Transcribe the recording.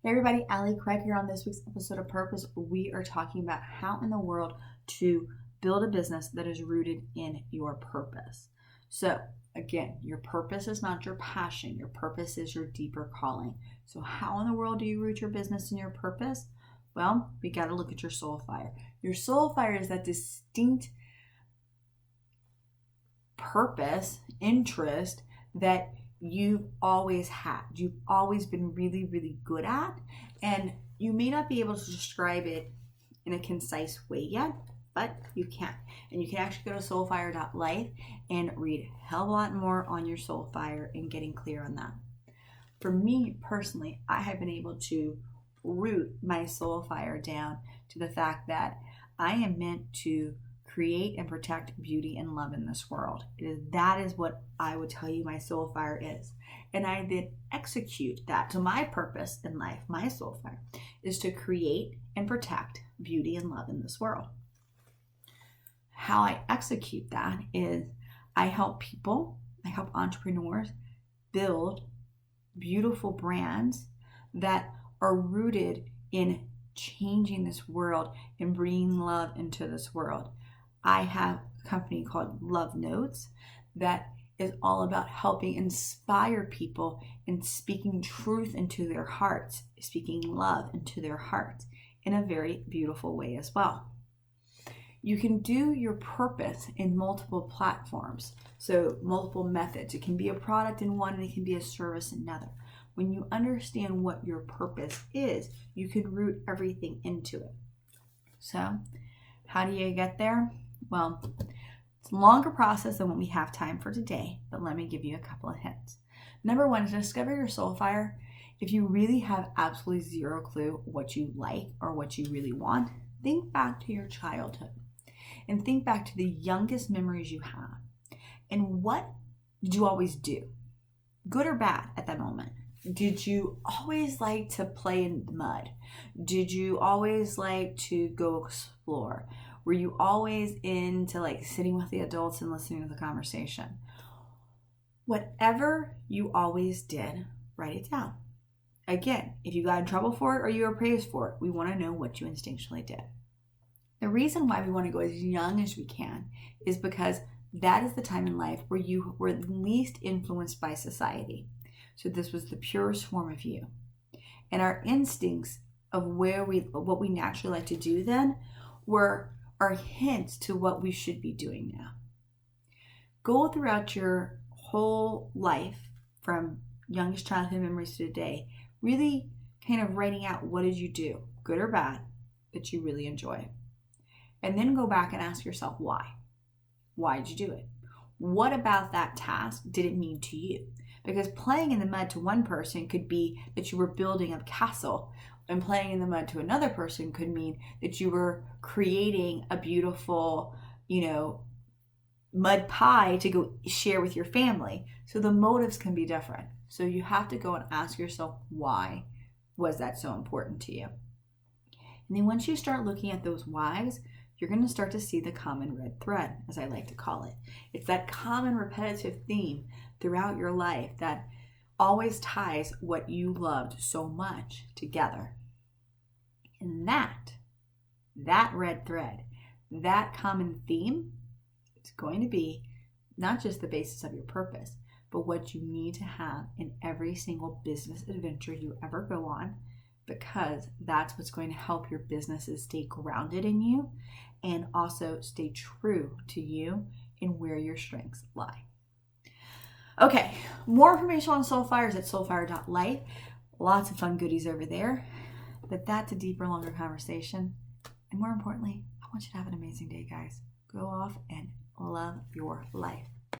Hey everybody, Allie Craig here on this week's episode of Purpose. We are talking about how in the world to build a business that is rooted in your purpose. So again, your purpose is not your passion. Your purpose is your deeper calling. So how in the world do you root your business in your purpose? Well, we got to look at your soul fire. Your soul fire is that distinct purpose, interest that you've always had, you've always been really, really good at, and you may not be able to describe it in a concise way yet, but you can. And you can actually go to soulfire.life and read a hell of a lot more on your soul fire and getting clear on that. For me personally, I have been able to root my soul fire down to the fact that I am meant to create and protect beauty and love in this world. That is what I would tell you my soul fire is. And I then execute that. So my purpose in life, my soul fire, is to create and protect beauty and love in this world. How I execute that is I help people, I help entrepreneurs build beautiful brands that are rooted in changing this world and bringing love into this world. I have a company called Love Notes that is all about helping inspire people and speaking truth into their hearts, speaking love into their hearts in a very beautiful way as well. You can do your purpose in multiple platforms, so multiple methods. It can be a product in one and it can be a service in another. When you understand what your purpose is, you can root everything into it. So, how do you get there? Well, it's a longer process than what we have time for today, but let me give you a couple of hints. Number one, to discover your soul fire, if you really have absolutely zero clue what you like or what you really want, think back to your childhood and think back to the youngest memories you have. And what did you always do? Good or bad at that moment? Did you always like to play in the mud? Did you always like to go explore? Were you always into sitting with the adults and listening to the conversation? Whatever you always did, write it down. Again, if you got in trouble for it or you were praised for it, we want to know what you instinctually did. The reason why we want to go as young as we can is because that is the time in life where you were least influenced by society. So this was the purest form of you. And our instincts of what we naturally like to do then were our hints to what we should be doing now. Go throughout your whole life from youngest childhood memories to today, really kind of writing out what did you do, good or bad, that you really enjoy. And then go back and ask yourself why. Why did you do it? What about that task did it mean to you? Because playing in the mud to one person could be that you were building a castle, and playing in the mud to another person could mean that you were creating a beautiful, mud pie to go share with your family. So the motives can be different. So you have to go and ask yourself, why was that so important to you? And then once you start looking at those whys, you're going to start to see the common red thread, as I like to call it. It's that common repetitive theme throughout your life that always ties what you loved so much together. And that red thread, that common theme, it's going to be not just the basis of your purpose, but what you need to have in every single business adventure you ever go on, because that's what's going to help your businesses stay grounded in you and also stay true to you and where your strengths lie. Okay, more information on Soulfire is at soulfire.life. Lots of fun goodies over there. But that's a deeper, longer conversation. And more importantly, I want you to have an amazing day, guys. Go off and love your life.